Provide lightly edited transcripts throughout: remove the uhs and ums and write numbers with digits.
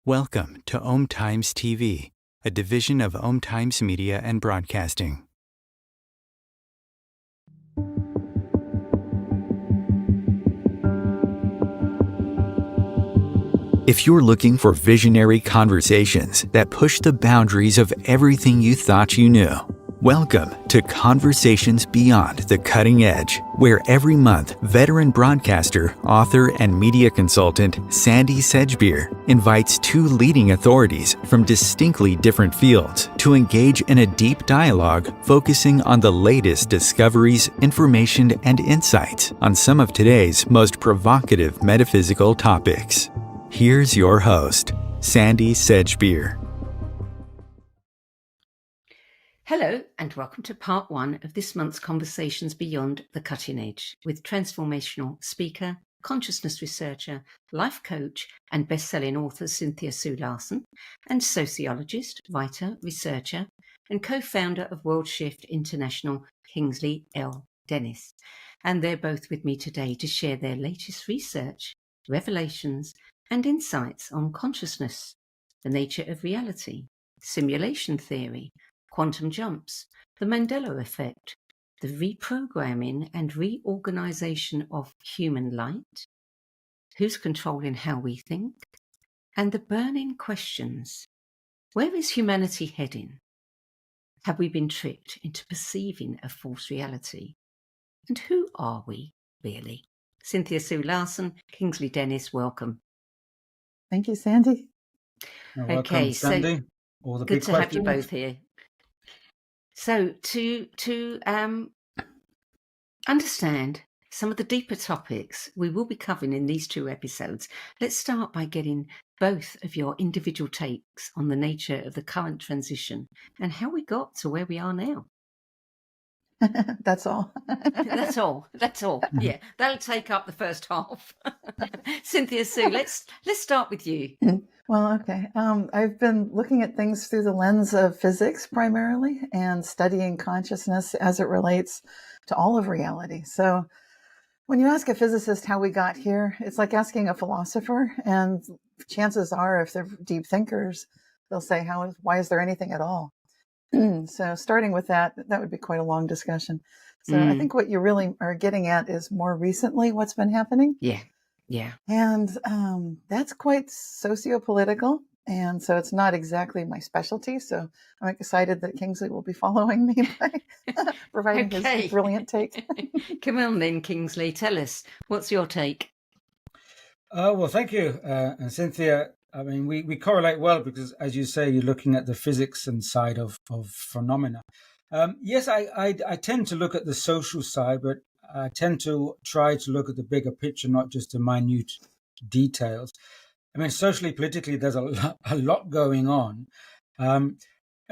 Welcome to Om Times TV, a division of Om Times Media and Broadcasting. If you're looking for visionary conversations that push the boundaries of everything you thought you knew, welcome to Conversations Beyond the Cutting Edge, where every month, veteran broadcaster, author, and media consultant Sandie Sedgbeer invites two leading authorities from distinctly different fields to engage in a deep dialogue focusing on the latest discoveries, information, and insights on some of today's most provocative metaphysical topics. Here's your host, Sandie Sedgbeer. Hello, and welcome to part one of this month's Conversations Beyond the Cutting Edge with transformational speaker, consciousness researcher, life coach, and best-selling author Cynthia Larson, and sociologist, writer, researcher, and co-founder of World Shift International, Kingsley L. Dennis. And they're both with me today to share their latest research, revelations, and insights on consciousness, the nature of reality, simulation theory, quantum jumps, the Mandela Effect, the reprogramming and reorganization of human light, who's controlling how we think, and the burning questions. Where is humanity heading? Have we been tricked into perceiving a false reality? And who are we, really? Cynthia Larson, Kingsley Dennis, welcome. Thank you, Sandie. Okay, Sandie. All the good big to have you both here. So to understand some of the deeper topics we will be covering in these two episodes, let's start by getting both of your individual takes on the nature of the current transition and how we got to where we are now. That's all. That's all. Yeah, that'll take up the first half. Cynthia Sue, let's start with you. Well, okay. I've been looking at things through the lens of physics primarily and studying consciousness as it relates to all of reality. So when you ask a physicist how we got here, it's like asking a philosopher, and chances are, if they're deep thinkers, they'll say, why is there anything at all? So starting with that would be quite a long discussion. So I think what you really are getting at is more recently what's been happening. Yeah. And that's quite sociopolitical. And so it's not exactly my specialty. So I'm excited that Kingsley will be following me by providing his brilliant take. Come on then, Kingsley. Tell us, what's your take? Well, thank you, Cynthia. I mean, we correlate well because, as you say, you're looking at the physics and side of phenomena. Yes, I tend to look at the social side, but I tend to try to look at the bigger picture, not just the minute details. I mean, socially, politically, there's a lot going on. I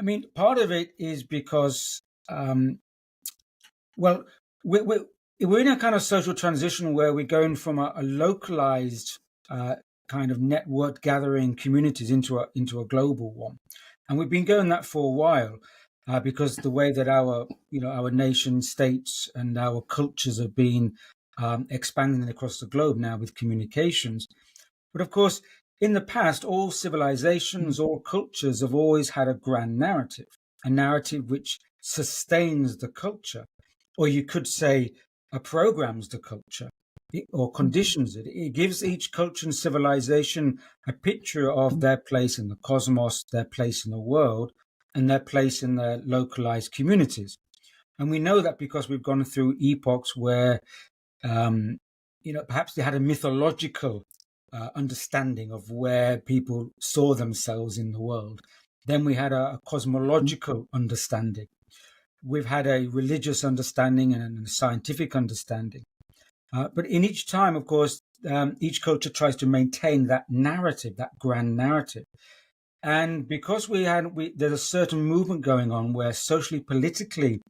mean, part of it is because, well, we're in a kind of social transition where we're going from a localized kind of network gathering communities into a global one, and we've been going that for a while because the way that our nation states and our cultures have been expanding across the globe now with communications. But of course, in the past, all civilizations, all cultures have always had a grand narrative, a narrative which sustains the culture, or you could say programs the culture, or conditions it. It gives each culture and civilization a picture of their place in the cosmos, their place in the world, and their place in their localized communities. And we know that because we've gone through epochs where, perhaps they had a mythological understanding of where people saw themselves in the world. Then we had a cosmological understanding. We've had a religious understanding and a scientific understanding. But in each time, of course, each culture tries to maintain that narrative, that grand narrative. And because there's a certain movement going on where socially, politically,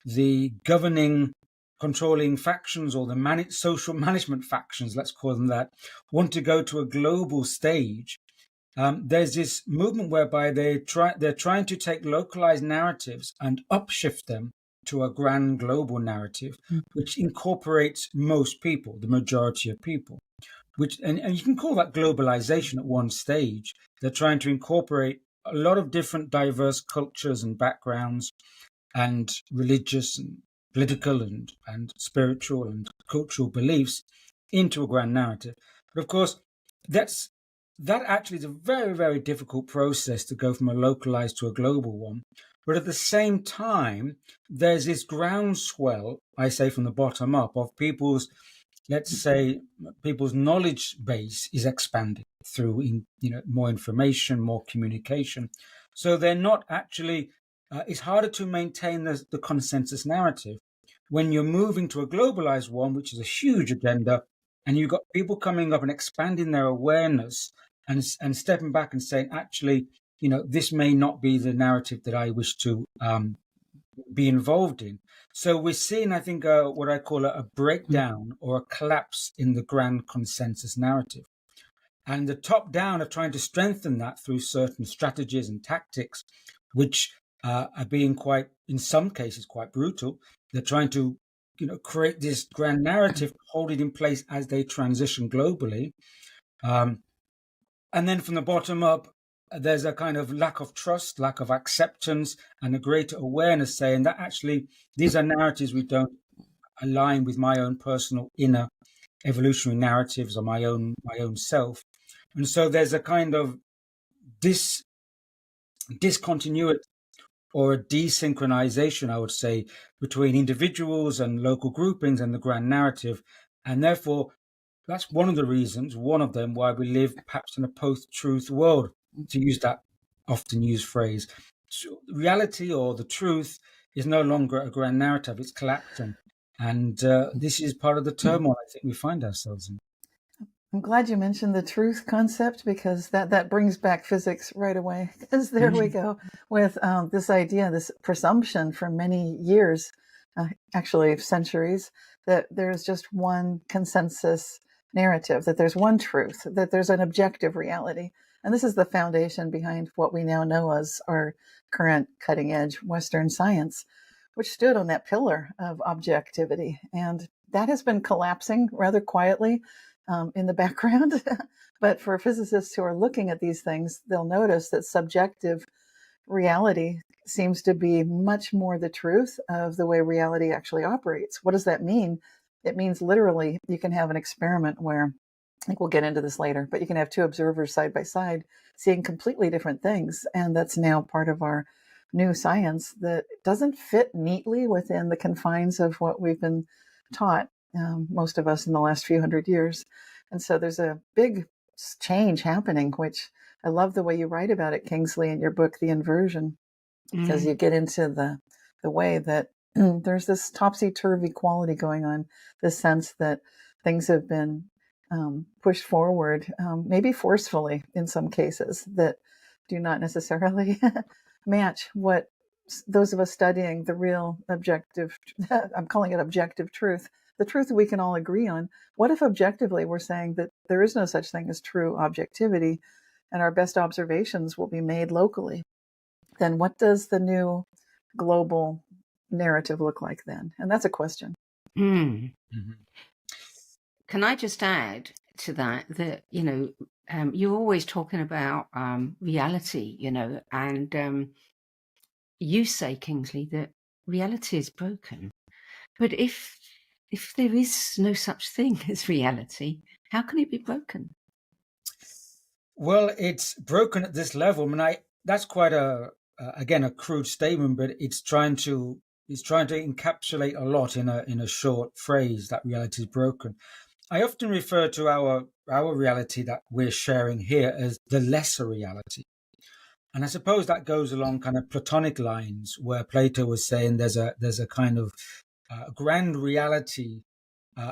the governing, controlling factions or the social management factions, let's call them that, want to go to a global stage. There's this movement whereby they're trying to take localized narratives and upshift them to a grand global narrative, which incorporates most people, the majority of people. and you can call that globalization at one stage. They're trying to incorporate a lot of different diverse cultures and backgrounds and religious and political and spiritual and cultural beliefs into a grand narrative. But of course, that actually is a very, very difficult process to go from a localized to a global one. But at the same time, there's this groundswell, I say from the bottom up, of let's say, people's knowledge base is expanding through more information, more communication. So they're not actually, it's harder to maintain the consensus narrative. When you're moving to a globalized one, which is a huge agenda, and you've got people coming up and expanding their awareness and stepping back and saying, actually, this may not be the narrative that I wish to be involved in. So we're seeing, I think, what I call a breakdown or a collapse in the grand consensus narrative. And the top down are trying to strengthen that through certain strategies and tactics, which are being quite, in some cases, quite brutal. They're trying to, create this grand narrative, hold it in place as they transition globally. And then from the bottom up, there's a kind of lack of trust, lack of acceptance, and a greater awareness saying that actually these are narratives we don't align with my own personal inner evolutionary narratives or my own self. And so there's a kind of discontinuity or a desynchronization, I would say, between individuals and local groupings and the grand narrative. And therefore, that's one of them, why we live perhaps in a post-truth world, to use that often used phrase. So reality or the truth is no longer a grand narrative, it's collapsing. And this is part of the turmoil I think we find ourselves in. I'm glad you mentioned the truth concept, because that brings back physics right away. Because there we go with this idea, this presumption for many years, actually centuries, that there's just one consensus narrative, that there's one truth, that there's an objective reality. And this is the foundation behind what we now know as our current cutting edge Western science, which stood on that pillar of objectivity. And that has been collapsing rather quietly in the background. But for physicists who are looking at these things, they'll notice that subjective reality seems to be much more the truth of the way reality actually operates. What does that mean? It means literally you can have an experiment where, I think we'll get into this later, but you can have two observers side by side seeing completely different things. And that's now part of our new science that doesn't fit neatly within the confines of what we've been taught, most of us in the last few hundred years. And so there's a big change happening, which I love the way you write about it, Kingsley, in your book, The Inversion, because you get into the way that there's this topsy-turvy quality going on, this sense that things have been pushed forward, maybe forcefully in some cases, that do not necessarily match what those of us studying the real objective, I'm calling it objective truth, the truth that we can all agree on. What if objectively we're saying that there is no such thing as true objectivity and our best observations will be made locally? Then what does the new global narrative look like then? And that's a question. Can I just add to that you're always talking about reality, and you say, Kingsley, that reality is broken. But if there is no such thing as reality, how can it be broken? Well, it's broken at this level. I mean, that's quite a crude statement, but it's trying to encapsulate a lot in a short phrase, that reality is broken. I often refer to our reality that we're sharing here as the lesser reality. And I suppose that goes along kind of Platonic lines, where Plato was saying there's a kind of grand reality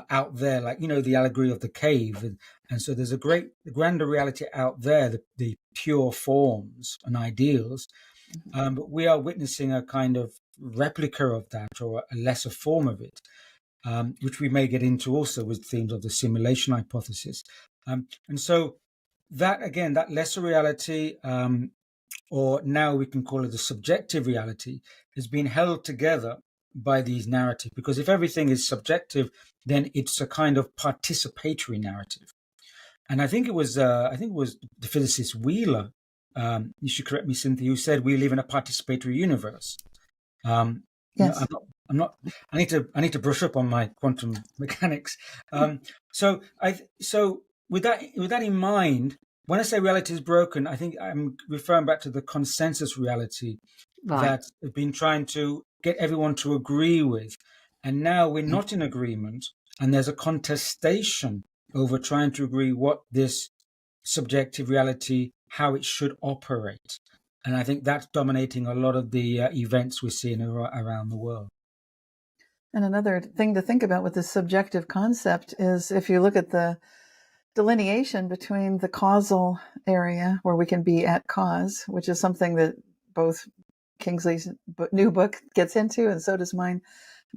out there, like, the allegory of the cave. And so there's a grander reality out there, the pure forms and ideals. But we are witnessing a kind of replica of that, or a lesser form of it, which we may get into also with themes of the simulation hypothesis. And so that, again, that lesser reality, or now we can call it the subjective reality, has been held together by these narratives. Because if everything is subjective, then it's a kind of participatory narrative. And I think it was the physicist Wheeler. You should correct me, Cynthia. Who said we live in a participatory universe. Yes. I'm not. I need to brush up on my quantum mechanics. So with that in mind, when I say reality is broken, I think I'm referring back to the consensus reality that we've been trying to get everyone to agree with, and now we're not in agreement, and there's a contestation over trying to agree what this subjective reality, how it should operate. And I think that's dominating a lot of the events we're seeing around the world. And another thing to think about with this subjective concept is if you look at the delineation between the causal area where we can be at cause, which is something that both Kingsley's new book gets into, and so does mine,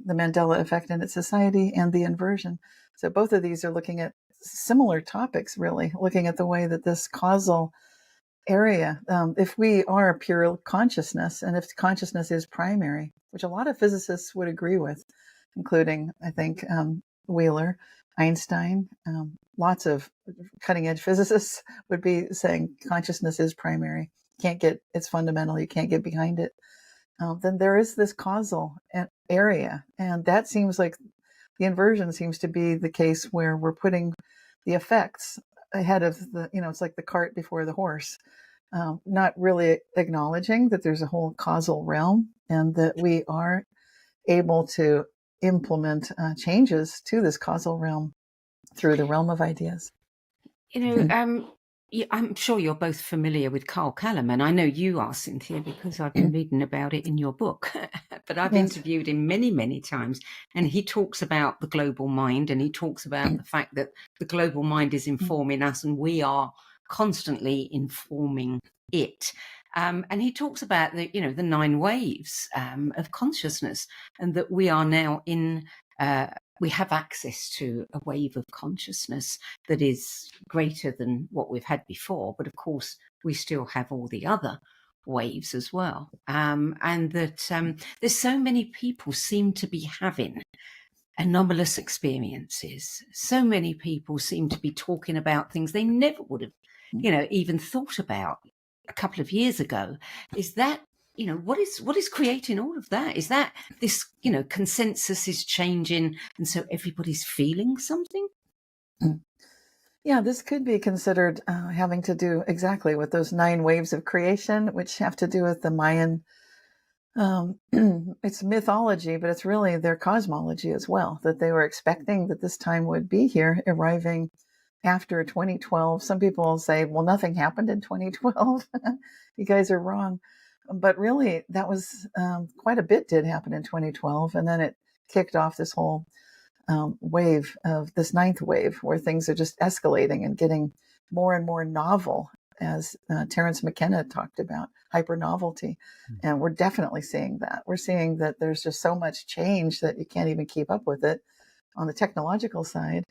the Mandela Effect in its society, and the inversion. So both of these are looking at similar topics, really, looking at the way that this causal area, if we are pure consciousness, and if consciousness is primary, which a lot of physicists would agree with, including, I think, Wheeler, Einstein, lots of cutting edge physicists would be saying consciousness is primary. It's fundamental. You can't get behind it. Then there is this causal area. And that seems like the inversion seems to be the case where we're putting the effects ahead of it's like the cart before the horse, not really acknowledging that there's a whole causal realm and that we are able to implement changes to this causal realm through the realm of ideas. I'm sure you're both familiar with Carl Kalleman. I know you are, Cynthia, because I've been reading about it in your book. But I've interviewed him many, many times, and he talks about the global mind, and he talks about the fact that the global mind is informing us, and we are constantly informing it. And he talks about the 9 waves of consciousness, and that we are now we have access to a wave of consciousness that is greater than what we've had before. But of course, we still have all the other waves as well. And that there's so many people seem to be having anomalous experiences. So many people seem to be talking about things they never would have, even thought about a couple of years ago. Is that what is creating all of that? Is that this, consensus is changing, and so everybody's feeling something? Yeah, this could be considered having to do exactly with those 9 waves of creation, which have to do with the Mayan. It's mythology, but it's really their cosmology as well, that they were expecting that this time would be here, arriving after 2012. Some people say, well, nothing happened in 2012. You guys are wrong. But really, that was quite a bit did happen in 2012. And then it kicked off this whole wave of this 9th wave where things are just escalating and getting more and more novel, as Terence McKenna talked about, hyper novelty. And we're definitely seeing that. We're seeing that there's just so much change that you can't even keep up with it on the technological side.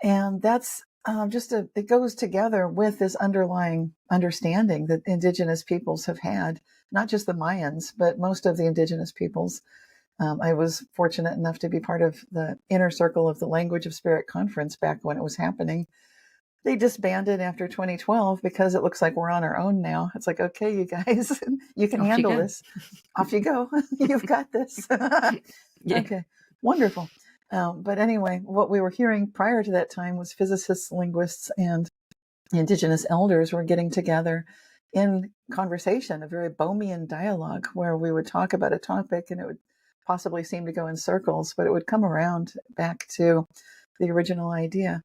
And that's it goes together with this underlying understanding that indigenous peoples have had, not just the Mayans, but most of the indigenous peoples. I was fortunate enough to be part of the inner circle of the Language of Spirit conference back when it was happening. They disbanded after 2012 because it looks like we're on our own now. It's like, okay, you guys, you can handle this. Off you go. You've got this. Yeah. Okay, wonderful. But anyway, what we were hearing prior to that time was physicists, linguists, and indigenous elders were getting together in conversation, a very Bohemian dialogue, where we would talk about a topic and it would possibly seem to go in circles, but it would come around back to the original idea.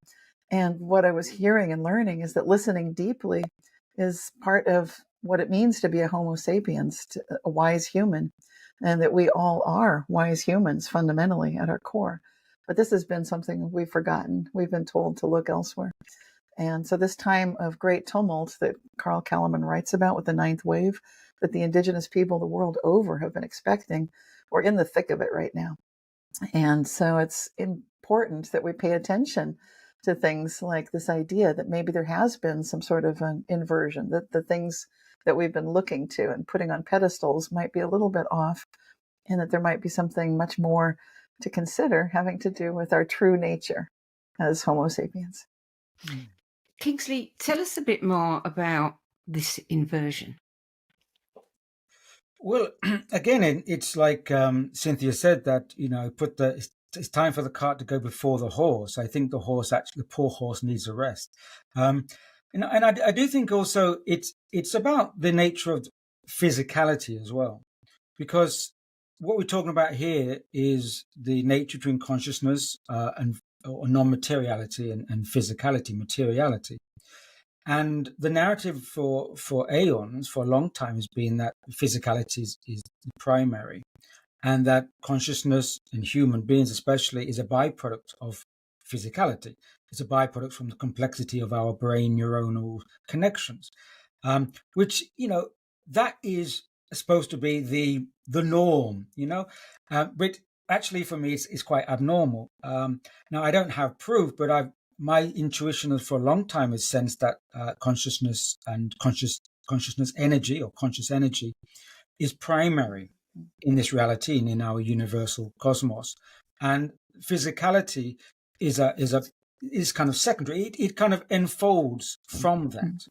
And what I was hearing and learning is that listening deeply is part of what it means to be a Homo sapiens, a wise human, and that we all are wise humans fundamentally at our core. But this has been something we've forgotten. We've been told to look elsewhere. And so this time of great tumult that Carl Kalleman writes about with the 9th wave, that the indigenous people the world over have been expecting, we're in the thick of it right now. And so it's important that we pay attention to things like this idea that maybe there has been some sort of an inversion, that the things that we've been looking to and putting on pedestals might be a little bit off, and that there might be something much more to consider having to do with our true nature as Homo sapiens. Kingsley, tell us a bit more about this inversion. Well, again, it's like Cynthia said that, it's time for the cart to go before the horse. I think the poor horse needs a rest. And I do think also it's about the nature of physicality as well, because what we're talking about here is the nature between consciousness or non-materiality and physicality, materiality. And the narrative for aeons, for a long time, has been that physicality is primary, and that consciousness in human beings especially is a byproduct of physicality. It's a byproduct from the complexity of our brain neuronal connections, which, that is supposed to be the norm, but actually for me it's quite abnormal. Now I don't have proof, but my intuition for a long time has sensed that consciousness and consciousness energy or conscious energy is primary in this reality and in our universal cosmos, and physicality is kind of secondary. It kind of unfolds from that.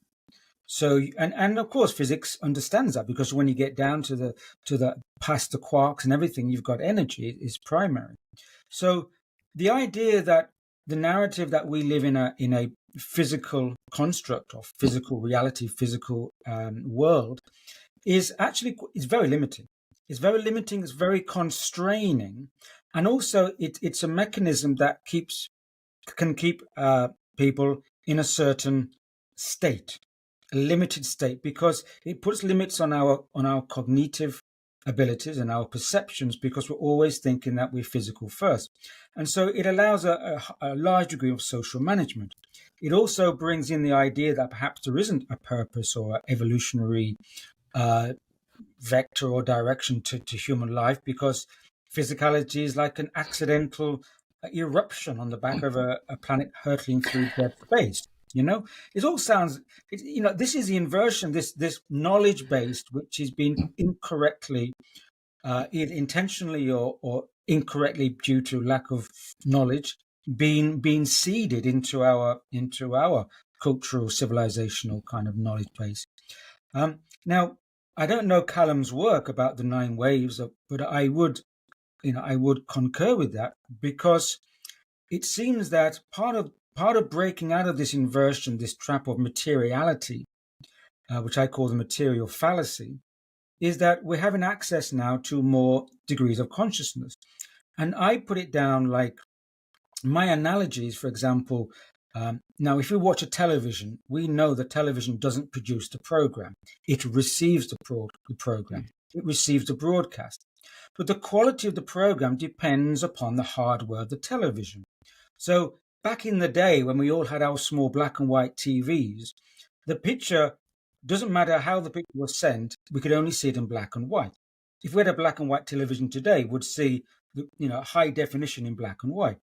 So, and of course, physics understands that, because when you get down to the past the quarks and everything, you've got energy is primary. So, the idea that the narrative that we live in a physical construct of physical reality, physical world, is very limiting. It's very limiting. It's very constraining, and also it's a mechanism that can keep people in a certain state, a limited state, because it puts limits on our cognitive abilities and our perceptions, because we're always thinking that we're physical first. And so it allows a large degree of social management. It also brings in the idea that perhaps there isn't a purpose or evolutionary vector or direction to human life, because physicality is like an accidental eruption on the back of a planet hurtling through dead space. It all sounds, this is the inversion, this knowledge based, which has been incorrectly, intentionally or incorrectly due to lack of knowledge, being seeded into our cultural, civilizational kind of knowledge base. Now, I don't know Callum's work about the 9 waves, but I would concur with that, because it seems that part of breaking out of this inversion, this trap of materiality, which I call the material fallacy, is that we're having access now to more degrees of consciousness. And I put it down like my analogies, for example, now if we watch a television, we know that television doesn't produce the program. It receives the program. It receives the broadcast. But the quality of the program depends upon the hardware of the television. So back in the day when we all had our small black and white TVs, the picture, doesn't matter how the picture was sent, we could only see it in black and white. If we had a black and white television today, we'd see high definition in black and white.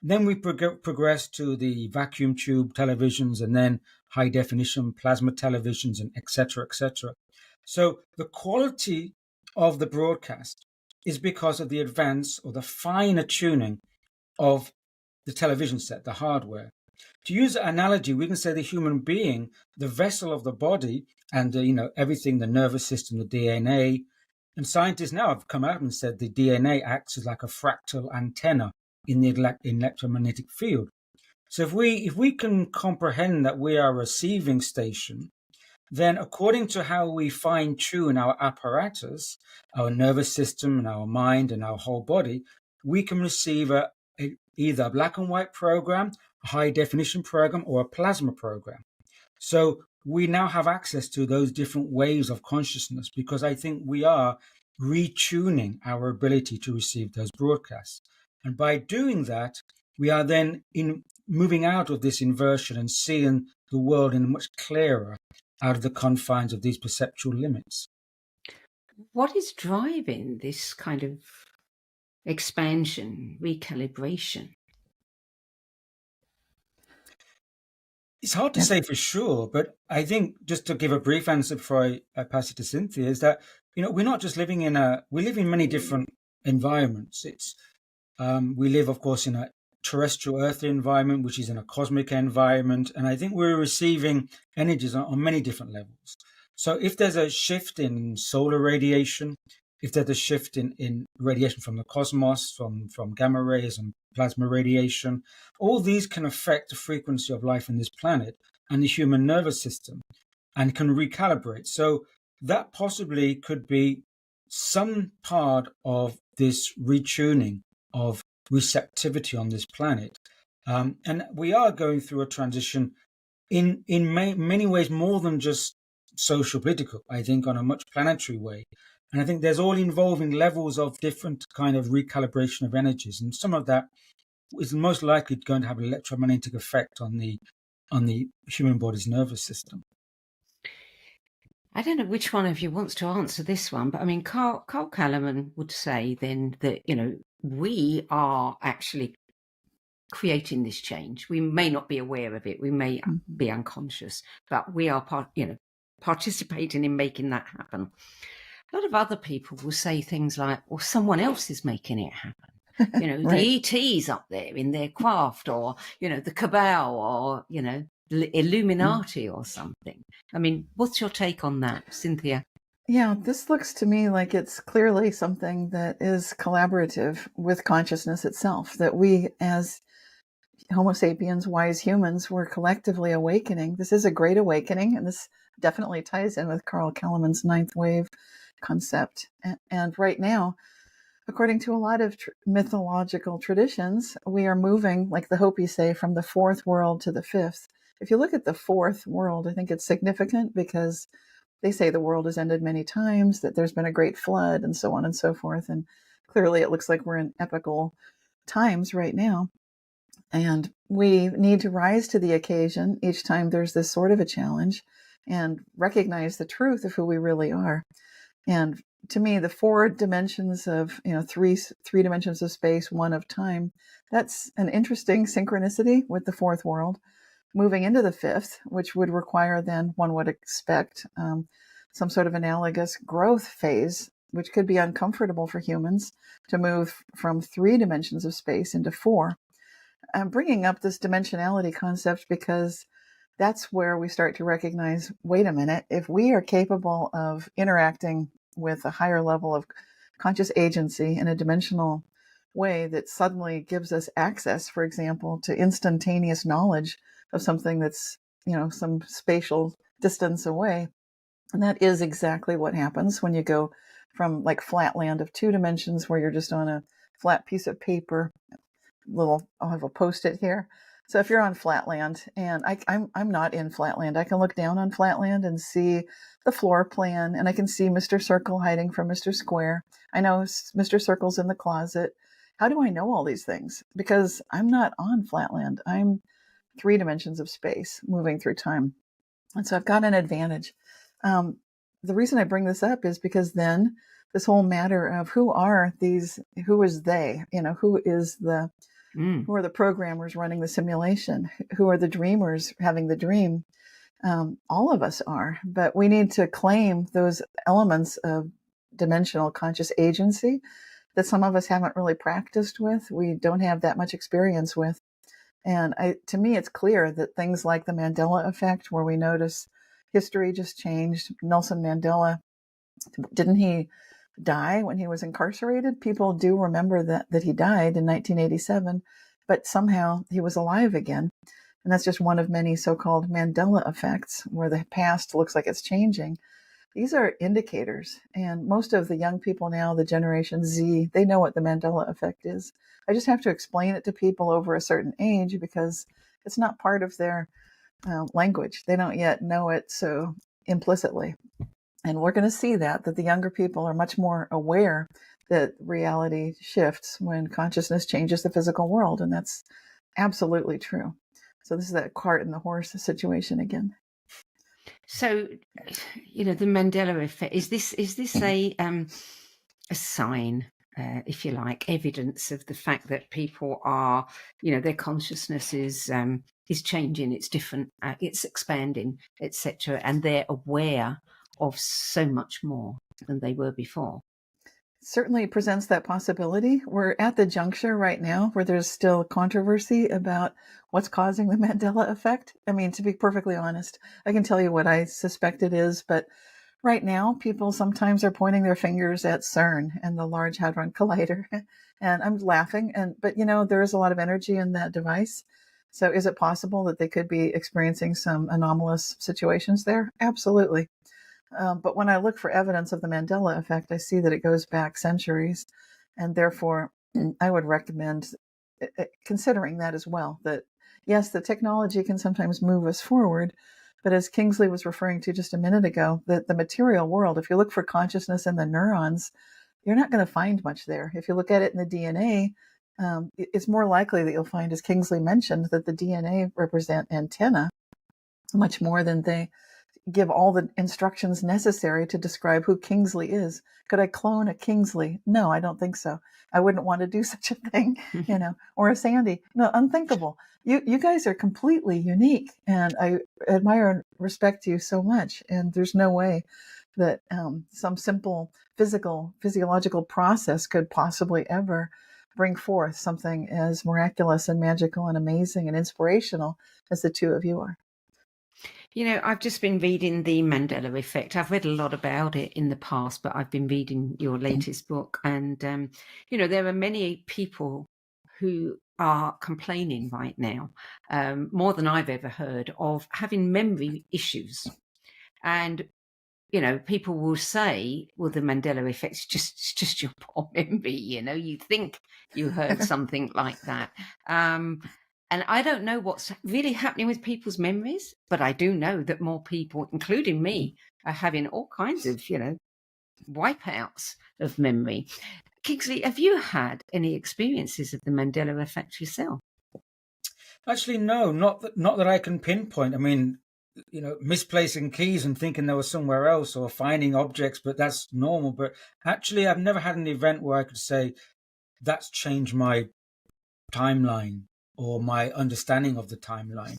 Then we progressed to the vacuum tube televisions, and then high definition plasma televisions, and et cetera, et cetera. So the quality of the broadcast is because of the advance or the finer tuning of the television set, the hardware. To use an analogy, we can say the human being, the vessel of the body, and everything, the nervous system, the DNA. And scientists now have come out and said the DNA acts as like a fractal antenna in the electromagnetic field. So if we can comprehend that we are a receiving station, then according to how we fine tune our apparatus, our nervous system and our mind and our whole body, we can receive either a black and white program, a high definition program, or a plasma program. So we now have access to those different waves of consciousness, because I think we are retuning our ability to receive those broadcasts. And by doing that, we are then moving out of this inversion and seeing the world in much clearer out of the confines of these perceptual limits. What is driving this kind of expansion, recalibration? It's hard to say for sure, but I think, just to give a brief answer before I pass it to Cynthia, is that we're not just we live in many different environments. We live, of course, in terrestrial earthly environment, which is in a cosmic environment. And I think we're receiving energies on many different levels. So if there's a shift in solar radiation, if there's a shift in radiation from the cosmos, from gamma rays and plasma radiation, all these can affect the frequency of life on this planet and the human nervous system and can recalibrate. So that possibly could be some part of this retuning of receptivity on this planet. And we are going through a transition in many ways more than just social political, I think on a much planetary way. And I think there's all involving levels of different kind of recalibration of energies. And some of that is most likely going to have an electromagnetic effect on the human body's nervous system. I don't know which one of you wants to answer this one, but I mean, Carl Kalleman would say then that, we are actually creating this change. We may not be aware of it. We may be unconscious, but we are participating in making that happen. A lot of other people will say things like, well, someone else is making it happen. Right. The ETs up there in their craft, or, the cabal, or, Illuminati or something. I mean, what's your take on that, Cynthia? Yeah, this looks to me like it's clearly something that is collaborative with consciousness itself, that we as Homo sapiens, wise humans, we're collectively awakening. This is a great awakening, and this definitely ties in with Carl Kalleman's ninth wave concept. And right now, according to a lot of mythological traditions, we are moving, like the Hopi say, from the fourth world to the fifth. If you look at the fourth world, I think it's significant because they say the world has ended many times, that there's been a great flood, and so on and so forth. And clearly it looks like we're in epical times right now. And we need to rise to the occasion each time there's this sort of a challenge and recognize the truth of who we really are. And to me, the four dimensions of, three dimensions of space, one of time, that's an interesting synchronicity with the fourth world. Moving into the fifth, which would require then, one would expect, some sort of analogous growth phase, which could be uncomfortable for humans to move from 3 dimensions of space into 4. I'm bringing up this dimensionality concept because that's where we start to recognize, wait a minute, if we are capable of interacting with a higher level of conscious agency in a dimensional way that suddenly gives us access, for example, to instantaneous knowledge of something that's, some spatial distance away. And that is exactly what happens when you go from like flatland of 2 dimensions where you're just on a flat piece of paper. I'll have a Post-it here. So if you're on flatland, and I'm not in flatland, I can look down on flatland and see the floor plan, and I can see Mr. Circle hiding from Mr. Square. I know Mr. Circle's in the closet. How do I know all these things? Because I'm not on flatland. I'm 3 dimensions of space moving through time. And so I've got an advantage. The reason I bring this up is because then this whole matter of who is they, who are the programmers running the simulation, who are the dreamers having the dream. All of us are, but we need to claim those elements of dimensional conscious agency that some of us haven't really practiced with. We don't have that much experience with. And to me, it's clear that things like the Mandela Effect, where we notice history just changed. Nelson Mandela, didn't he die when he was incarcerated? People do remember that he died in 1987, but somehow he was alive again. And that's just one of many so-called Mandela effects, where the past looks like it's changing. These are indicators. And most of the young people now, the Generation Z, they know what the Mandela effect is. I just have to explain it to people over a certain age because it's not part of their language. They don't yet know it so implicitly. And we're going to see that the younger people are much more aware that reality shifts when consciousness changes the physical world. And that's absolutely true. So this is that cart and the horse situation again. So, the Mandela effect, is this a sign, if you like, evidence of the fact that people are, their consciousness is changing, it's different, it's expanding, etc., and they're aware of so much more than they were before? certainly presents that possibility. We're at the juncture right now where there's still controversy about what's causing the Mandela effect. I mean, to be perfectly honest, I can tell you what I suspect it is, but right now, people sometimes are pointing their fingers at CERN and the Large Hadron Collider, and I'm laughing. But there is a lot of energy in that device. So, is it possible that they could be experiencing some anomalous situations there? Absolutely. But when I look for evidence of the Mandela effect, I see that it goes back centuries, and therefore, I would recommend considering that as well. That yes, the technology can sometimes move us forward, but as Kingsley was referring to just a minute ago, the material world, if you look for consciousness in the neurons, you're not going to find much there. If you look at it in the DNA, it's more likely that you'll find, as Kingsley mentioned, that the DNA represent antenna much more than they give all the instructions necessary to describe who Kingsley is. Could I clone a Kingsley? No, I don't think so. I wouldn't want to do such a thing, or a Sandie. No, unthinkable. You guys are completely unique, and I admire and respect you so much. And there's no way that some simple physiological process could possibly ever bring forth something as miraculous and magical and amazing and inspirational as the two of you are. I've just been reading The Mandela Effect. I've read a lot about it in the past, but I've been reading your latest book. And, there are many people who are complaining right now, more than I've ever heard, of having memory issues. And, people will say, well, the Mandela Effect is just your poor memory. You think you heard something like that. And I don't know what's really happening with people's memories, but I do know that more people, including me, are having all kinds of, wipeouts of memory. Kingsley, have you had any experiences of the Mandela Effect yourself? Actually, no, not that I can pinpoint. I mean, misplacing keys and thinking they were somewhere else, or finding objects, but that's normal. But actually, I've never had an event where I could say that's changed my timeline or my understanding of the timeline.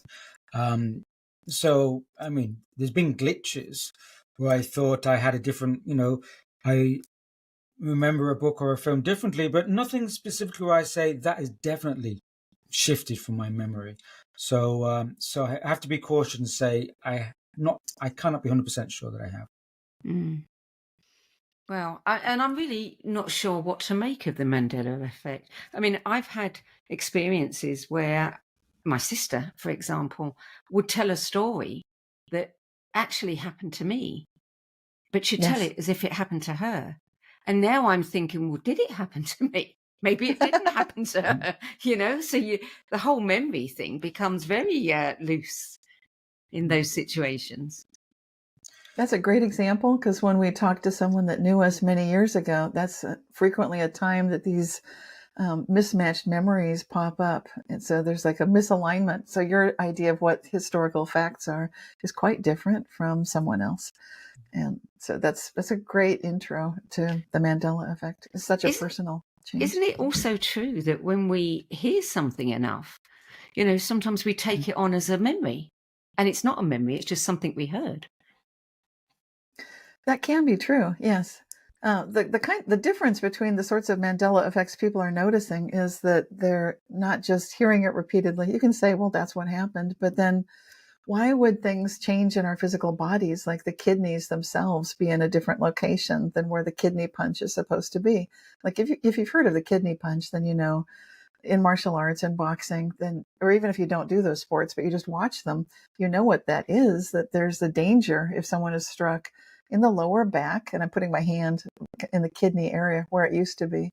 So, I mean, there's been glitches where I thought I had a different, I remember a book or a film differently, but nothing specifically where I say that is definitely shifted from my memory. So, so I have to be cautious and say I cannot be 100% sure that I have. Mm. Well, I'm really not sure what to make of the Mandela Effect. I mean, I've had experiences where my sister, for example, would tell a story that actually happened to me, but she'd tell Yes. it as if it happened to her. And now I'm thinking, well, did it happen to me? Maybe it didn't happen to her, So the whole memory thing becomes very loose in those situations. That's a great example, because when we talk to someone that knew us many years ago, that's frequently a time that these mismatched memories pop up. And so there's like a misalignment. So your idea of what historical facts are is quite different from someone else. And so that's a great intro to the Mandela Effect. It's such a personal change. Isn't it also true that when we hear something enough, sometimes we take it on as a memory, and it's not a memory, it's just something we heard? That can be true, yes. The difference between the sorts of Mandela effects people are noticing is that they're not just hearing it repeatedly. You can say, well, that's what happened, but then why would things change in our physical bodies, like the kidneys themselves be in a different location than where the kidney punch is supposed to be? Like if you've heard of the kidney punch, then in martial arts and boxing, then, or even if you don't do those sports, but you just watch them, you know what that is, that there's the danger if someone is struck in the lower back, and I'm putting my hand in the kidney area where it used to be,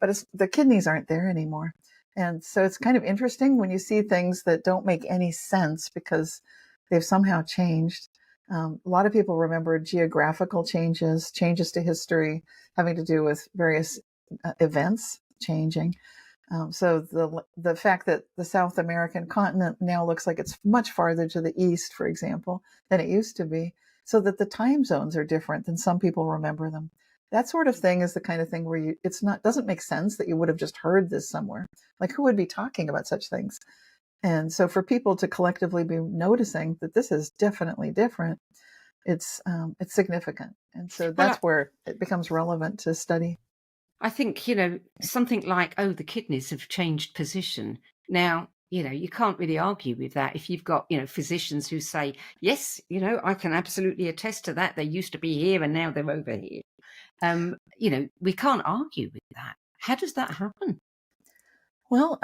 but the kidneys aren't there anymore. And so it's kind of interesting when you see things that don't make any sense because they've somehow changed. A lot of people remember geographical changes to history having to do with various events changing. So the fact that the South American continent now looks like it's much farther to the east, for example, than it used to be, so that the time zones are different than some people remember them. That sort of thing is the kind of thing where doesn't make sense that you would have just heard this somewhere. Like, who would be talking about such things? And so for people to collectively be noticing that this is definitely different, it's significant. And so that's where it becomes relevant to study. I think, something like, oh, the kidneys have changed position. Now, you can't really argue with that if you've got, physicians who say, yes, I can absolutely attest to that. They used to be here and now they're over here. We can't argue with that. How does that happen? Well,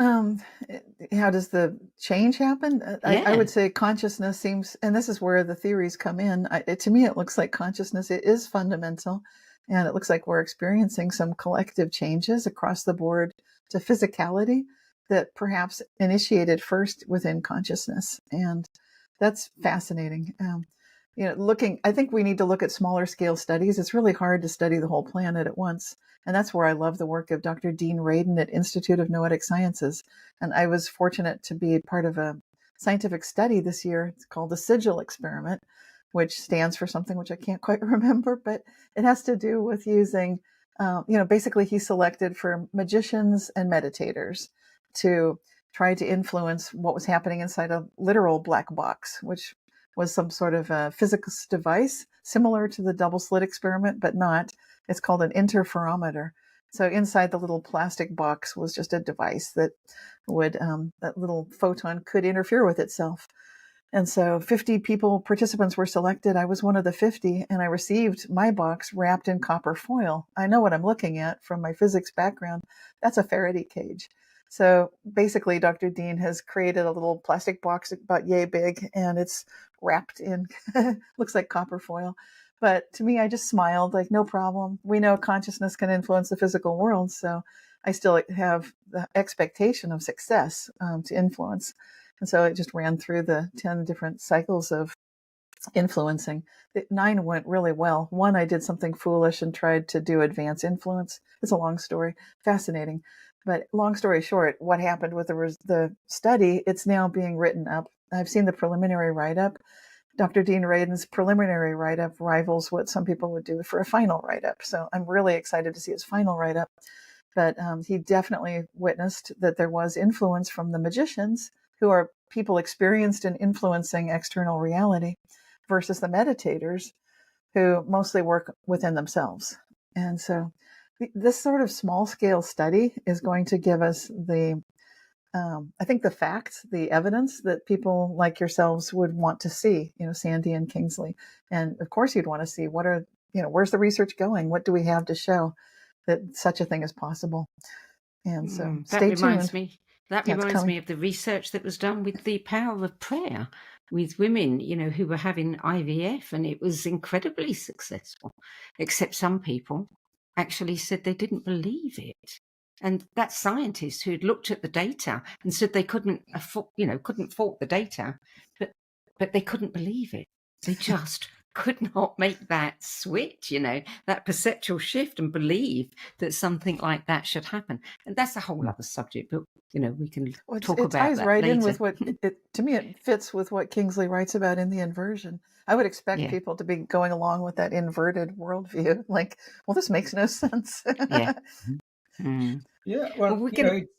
how does the change happen? I Yeah. would say consciousness seems, and this is where the theories come in. To me, it looks like consciousness it is fundamental, and it looks like we're experiencing some collective changes across the board to physicality that perhaps initiated first within consciousness, and that's fascinating. I think we need to look at smaller scale studies. It's really hard to study the whole planet at once. And that's where I love the work of Dr. Dean Radin at Institute of Noetic Sciences. And I was fortunate to be part of a scientific study this year. It's called the Sigil experiment, which stands for something which I can't quite remember, but it has to do with using, basically he selected for magicians and meditators to try to influence what was happening inside a literal black box, which was some sort of a physics device similar to the double slit experiment, but not. It's called an interferometer. So inside the little plastic box was just a device that that little photon could interfere with itself. And so 50 participants were selected. I was one of the 50, and I received my box wrapped in copper foil. I know what I'm looking at from my physics background. That's a Faraday cage. So basically, Dr. Dean has created a little plastic box about yay big, and it's wrapped in, looks like copper foil. But to me, I just smiled, like, no problem. We know consciousness can influence the physical world. So I still have the expectation of success to influence. And so it just ran through the 10 different cycles of influencing. 9 went really well. 1, I did something foolish and tried to do advance influence. It's a long story, fascinating. But long story short, what happened with the study, it's now being written up. I've seen the preliminary write-up. Dr. Dean Radin's preliminary write-up rivals what some people would do for a final write-up. So I'm really excited to see his final write-up. But he definitely witnessed that there was influence from the magicians, who are people experienced in influencing external reality, versus the meditators, who mostly work within themselves. And so this sort of small scale study is going to give us I think the facts, the evidence that people like yourselves would want to see, Sandie and Kingsley. And of course you'd want to see where's the research going? What do we have to show that such a thing is possible? And so stay tuned. That reminds me of the research that was done with the power of prayer with women, who were having IVF, and it was incredibly successful, except some people actually said they didn't believe it. And that's scientists who had looked at the data and said they couldn't fault the data, but they couldn't believe it. They just could not make that switch, that perceptual shift and believe that something like that should happen. And that's a whole other subject, but we can talk about that. It ties right later. In with what to me it fits with what Kingsley writes about in the inversion. I would expect people to be going along with that inverted worldview, like, well, this makes no sense. Yeah. Yeah, well,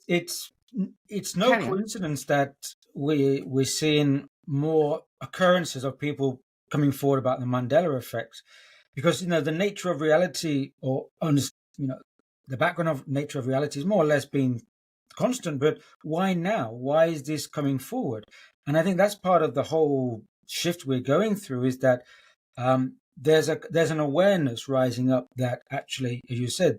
it's no coincidence that we're seeing more occurrences of people coming forward about the Mandela Effect, because the nature of reality, or the background of nature of reality, is more or less being constant. But why now? Why is this coming forward? And I think that's part of the whole shift we're going through, is that there's an awareness rising up that actually, as you said,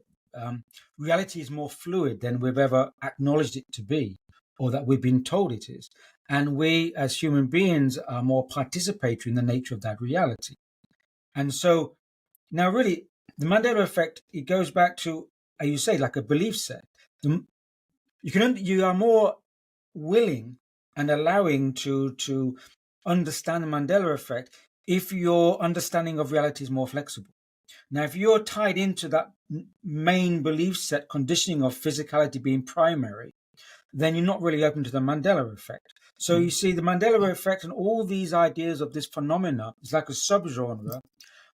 reality is more fluid than we've ever acknowledged it to be, or that we've been told it is. And we as human beings are more participatory in the nature of that reality. And so now really the Mandela Effect, it goes back to, as you say, like a belief set. You are more willing and allowing to understand the Mandela Effect if your understanding of reality is more flexible. Now, if you're tied into that main belief set conditioning of physicality being primary, then you're not really open to the Mandela Effect. So you see the Mandela Effect and all these ideas of this phenomena is like a subgenre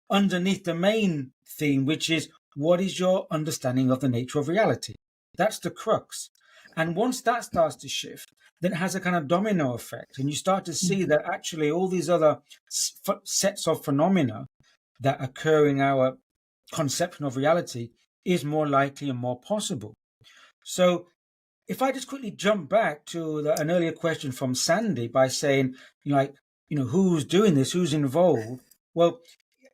underneath the main theme, which is, what is your understanding of the nature of reality? That's the crux. And once that starts to shift, then it has a kind of domino effect. And you start to see that actually all these other sets of phenomena that occur in our conception of reality is more likely and more possible. So if I just quickly jump back to an earlier question from Sandie by saying, who's doing this, who's involved? Well,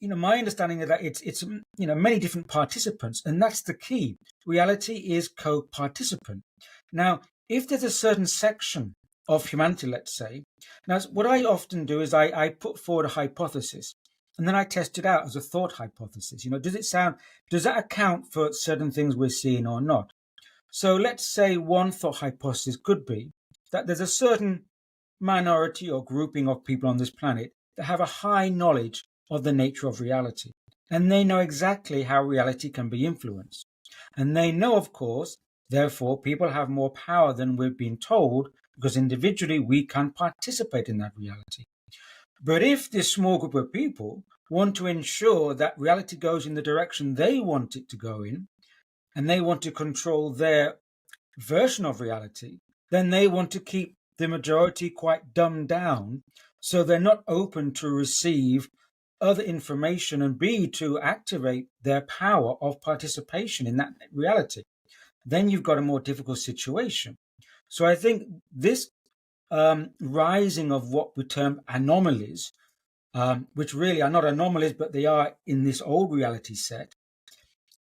my understanding is that it's many different participants, and that's the key. Reality is co-participant. Now, if there's a certain section of humanity, let's say, now what I often do is I put forward a hypothesis, and then I test it out as a thought hypothesis. Does that account for certain things we're seeing or not? So let's say one thought hypothesis could be that there's a certain minority or grouping of people on this planet that have a high knowledge of the nature of reality. And they know exactly how reality can be influenced. And they know, of course, therefore, people have more power than we've been told, because individually we can participate in that reality. But if this small group of people want to ensure that reality goes in the direction they want it to go in, and they want to control their version of reality, then they want to keep the majority quite dumbed down, so they're not open to receive other information and to activate their power of participation in that reality. Then you've got a more difficult situation. So I think this rising of what we term anomalies, which really are not anomalies, but they are in this old reality set,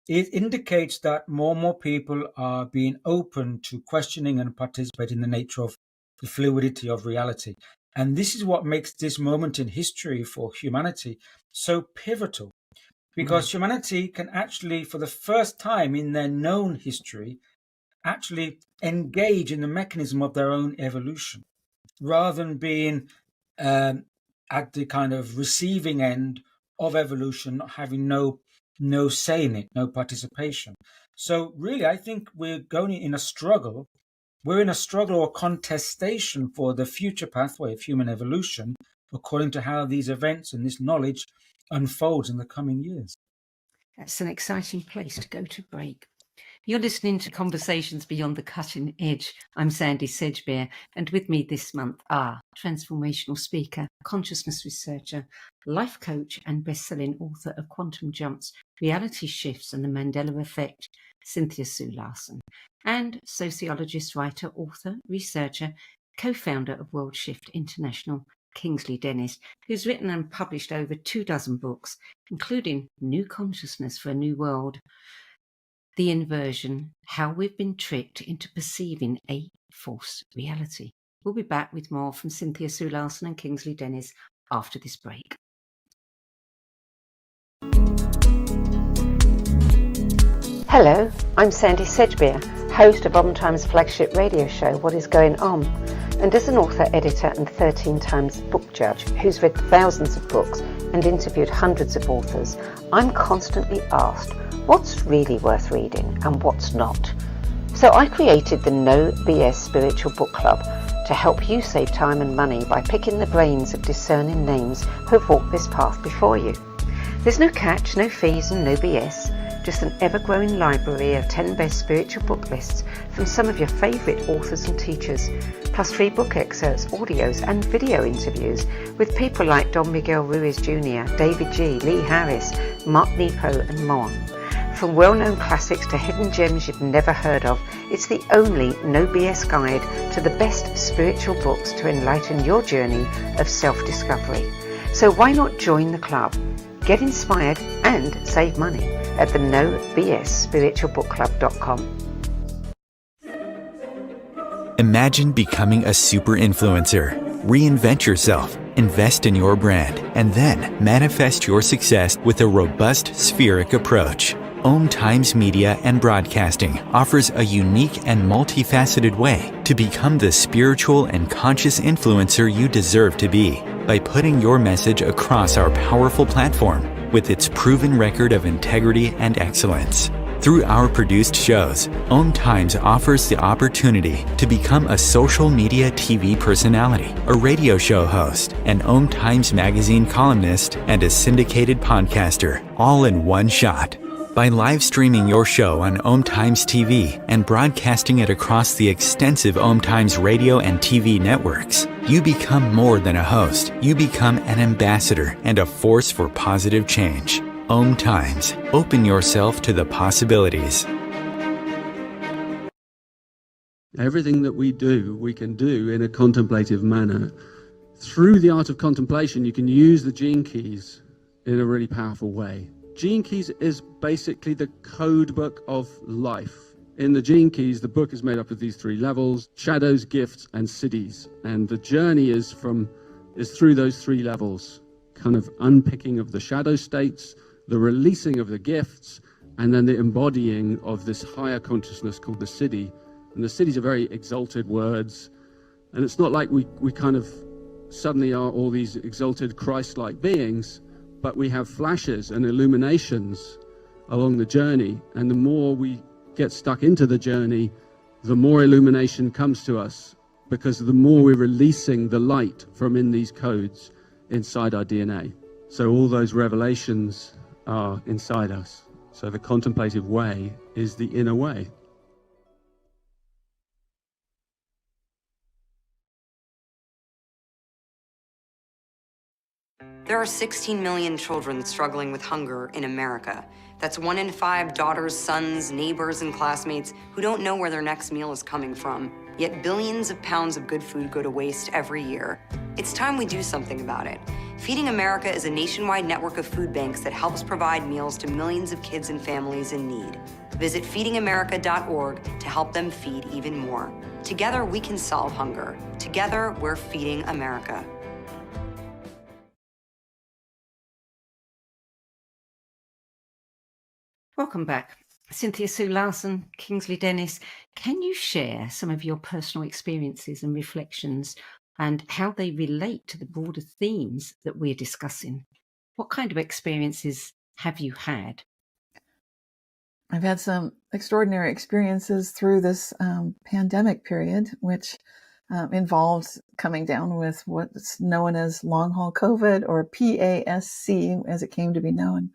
it indicates that more and more people are being open to questioning and participating in the nature of the fluidity of reality. And this is what makes this moment in history for humanity so pivotal, because humanity can actually, for the first time in their known history, actually engage in the mechanism of their own evolution, rather than being at the kind of receiving end of evolution, not having no say in it, no participation. So really, I think we're going in a struggle. We're in a struggle or contestation for the future pathway of human evolution, according to how these events and this knowledge unfolds in the coming years. That's an exciting place to go to break. You're listening to Conversations Beyond the Cutting Edge. I'm Sandie Sedgbeer, and with me this month are transformational speaker, consciousness researcher, life coach, and best-selling author of Quantum Jumps, Reality Shifts and the Mandela Effect, Cynthia Sue Larson, and sociologist, writer, author, researcher, co-founder of World Shift International, Kingsley Dennis, who's written and published over 24 books, including New Consciousness for a New World, The Inversion, How We've Been Tricked into Perceiving a False Reality. We'll be back with more from Cynthia Sue Larson and Kingsley Dennis after this break. Hello, I'm Sandie Sedgbeer, host of Times flagship radio show, What Is Going On? And as an author, editor and 13 times book judge who's read thousands of books and interviewed hundreds of authors, I'm constantly asked, what's really worth reading and what's not? So I created the No BS Spiritual Book Club to help you save time and money by picking the brains of discerning names who have walked this path before you. There's no catch, no fees and no BS, just an ever-growing library of 10 best spiritual book lists from some of your favourite authors and teachers, plus free book excerpts, audios and video interviews with people like Don Miguel Ruiz Jr., David G., Lee Harris, Mark Nepo and more. From well-known classics to hidden gems you've never heard of, it's the only no BS guide to the best spiritual books to enlighten your journey of self-discovery. So why not join the club? Get inspired and save money at the nobsspiritualbookclub.com. Imagine becoming a super influencer. Reinvent yourself, invest in your brand, and then manifest your success with a robust spheric approach. Times Media and Broadcasting offers a unique and multifaceted way to become the spiritual and conscious influencer you deserve to be by putting your message across our powerful platform with its proven record of integrity and excellence. Through our produced shows, Times offers the opportunity to become a social media TV personality, a radio show host, an Times magazine columnist, and a syndicated podcaster, all in one shot. By live streaming your show on Times TV and broadcasting it across the extensive Times radio and TV networks, you become more than a host. You become an ambassador and a force for positive change. Om Times. Open yourself to the possibilities. Everything that we do, we can do in a contemplative manner. Through the art of contemplation, you can use the gene keys in a really powerful way. Gene keys is basically the code book of life. In the gene keys, the book is made up of these 3 levels: shadows, gifts, and siddhis. And the journey is through those 3 levels, kind of unpicking of the shadow states, the releasing of the gifts, and then the embodying of this higher consciousness called the siddhi. And the siddhis are very exalted words. And it's not like we kind of suddenly are all these exalted Christ-like beings, but we have flashes and illuminations along the journey. And the more we get stuck into the journey, the more illumination comes to us, because the more we're releasing the light from in these codes inside our DNA. So all those revelations are inside us. So the contemplative way is the inner way. There are 16 million children struggling with hunger in America. That's 1 in 5 daughters, sons, neighbors, and classmates who don't know where their next meal is coming from. Yet billions of pounds of good food go to waste every year. It's time we do something about it. Feeding America is a nationwide network of food banks that helps provide meals to millions of kids and families in need. Visit feedingamerica.org to help them feed even more. Together, we can solve hunger. Together, we're feeding America. Welcome back. Cynthia Sue Larson, Kingsley Dennis, can you share some of your personal experiences and reflections and how they relate to the broader themes that we're discussing? What kind of experiences have you had? I've had some extraordinary experiences through this pandemic period, which involved coming down with what's known as long haul COVID, or PASC as it came to be known.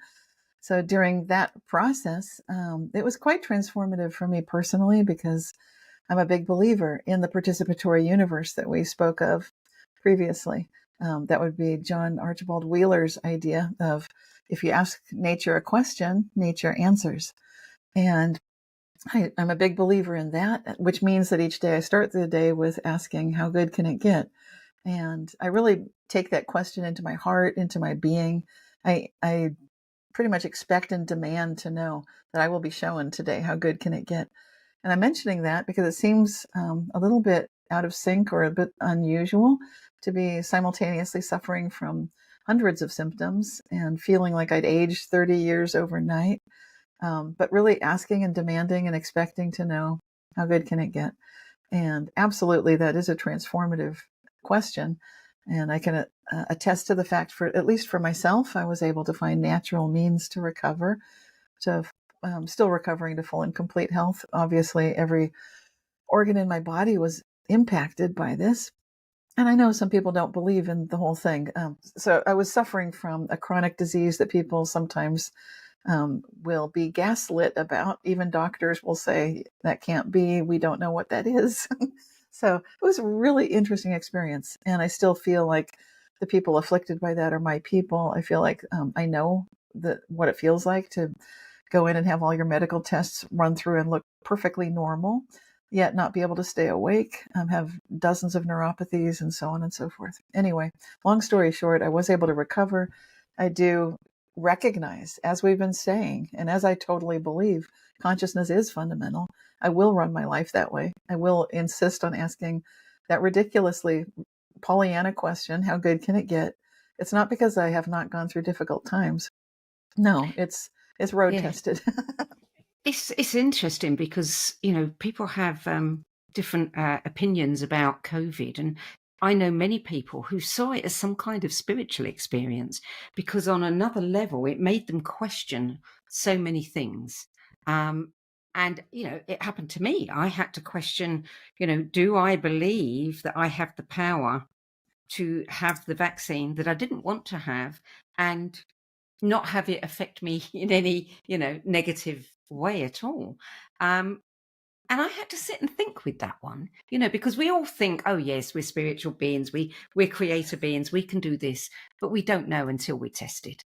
So during that process, it was quite transformative for me personally, because I'm a big believer in the participatory universe that we spoke of previously. That would be John Archibald Wheeler's idea of, if you ask nature a question, nature answers. And I'm a big believer in that, which means that each day I start the day with asking, how good can it get? And I really take that question into my heart, into my being. I pretty much expect and demand to know that I will be shown today how good can it get. And I'm mentioning that because it seems a little bit out of sync or a bit unusual to be simultaneously suffering from hundreds of symptoms and feeling like I'd aged 30 years overnight, but really asking and demanding and expecting to know how good can it get. And absolutely, that is a transformative question. And I can attest to the fact, for at least for myself, I was able to find natural means to recover, to still recovering to full and complete health. Obviously, every organ in my body was impacted by this. And I know some people don't believe in the whole thing. So I was suffering from a chronic disease that people sometimes will be gaslit about. Even doctors will say, that can't be, we don't know what that is. So it was a really interesting experience. And I still feel like the people afflicted by that are my people. I feel like I know what it feels like to go in and have all your medical tests run through and look perfectly normal, yet not be able to stay awake, have dozens of neuropathies and so on and so forth. Anyway, long story short, I was able to recover. I do recognize, as we've been saying, and as I totally believe, consciousness is fundamental. I will run my life that way. I will insist on asking that ridiculously Pollyanna question, how good can it get? It's not because I have not gone through difficult times. No, it's road tested. It's interesting because, people have different opinions about COVID, and I know many people who saw it as some kind of spiritual experience, because on another level, it made them question so many things. And, it happened to me. I had to question, do I believe that I have the power to have the vaccine that I didn't want to have and not have it affect me in any, negative way at all? And I had to sit and think with that one, because we all think, oh, yes, we're spiritual beings, we're creator beings, we can do this, but we don't know until we're tested.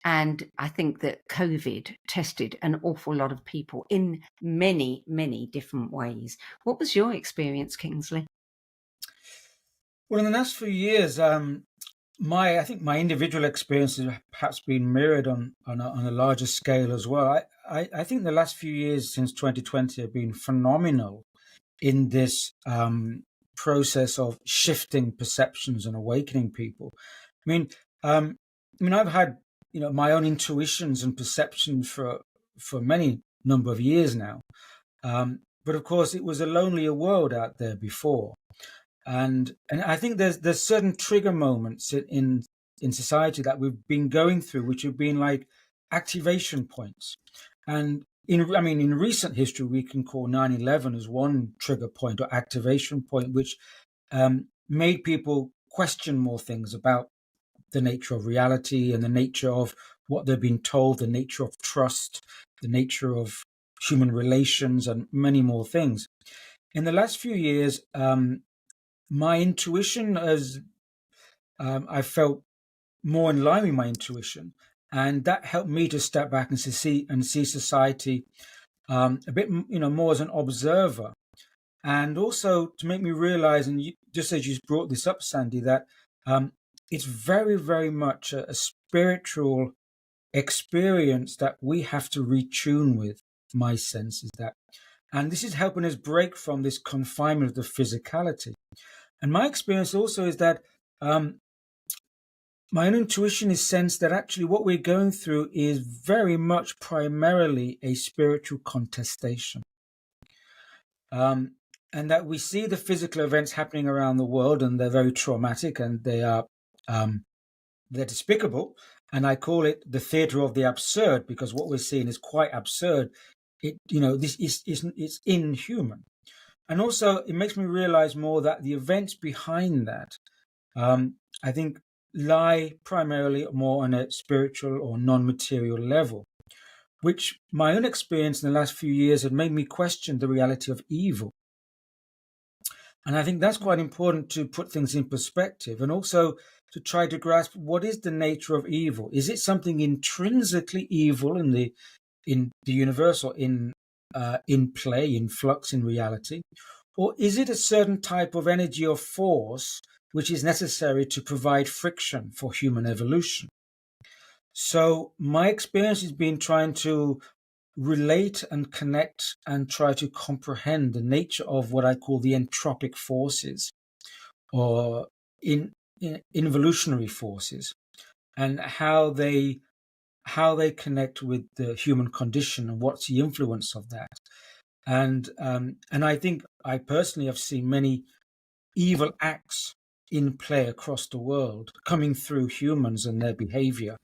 And I think that COVID tested an awful lot of people in many, many different ways. What was your experience, Kingsley? Well, in the last few years, I think my individual experiences have perhaps been mirrored on a larger scale as well. I think the last few years since 2020 have been phenomenal in this process of shifting perceptions and awakening people. I've had my own intuitions and perceptions for many number of years now, but of course it was a lonelier world out there before. And I think there's certain trigger moments in society that we've been going through, which have been like activation points. And in recent history, we can call 9/11 as one trigger point or activation point, which made people question more things about the nature of reality and the nature of what they've been told, the nature of trust, the nature of human relations, and many more things. In the last few years, my intuition has, I felt more in line with my intuition, and that helped me to step back and see society a bit, more as an observer, and also to make me realize, and just as you brought this up, Sandie, that it's very, very much a spiritual experience that we have to retune with. My sense is that, and this is helping us break from this confinement of the physicality. And my experience also is that my own intuition is sense that actually what we're going through is very much primarily a spiritual contestation. And that we see the physical events happening around the world, and they're very traumatic, and they're despicable. And I call it the theater of the absurd, because what we're seeing is quite absurd. It's inhuman. And also, it makes me realize more that the events behind that, I think, lie primarily more on a spiritual or non-material level, which my own experience in the last few years had made me question the reality of evil. And I think that's quite important to put things in perspective, and also to try to grasp what is the nature of evil. Is it something intrinsically evil in the universe, or in play, in flux, in reality? Or is it a certain type of energy or force which is necessary to provide friction for human evolution? So my experience has been trying to relate and connect and try to comprehend the nature of what I call the entropic forces, or in evolutionary forces, and how they connect with the human condition and what's the influence of that. And I think I personally have seen many evil acts in play across the world coming through humans and their behavior.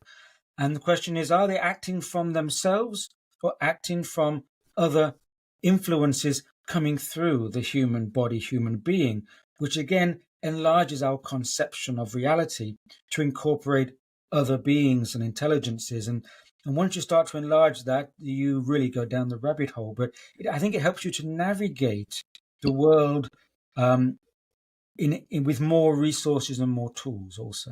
And the question is, are they acting from themselves or acting from other influences coming through the human body, human being, which again enlarges our conception of reality to incorporate other beings and intelligences. And once you start to enlarge that, you really go down the rabbit hole. But I think it helps you to navigate the world with more resources and more tools also.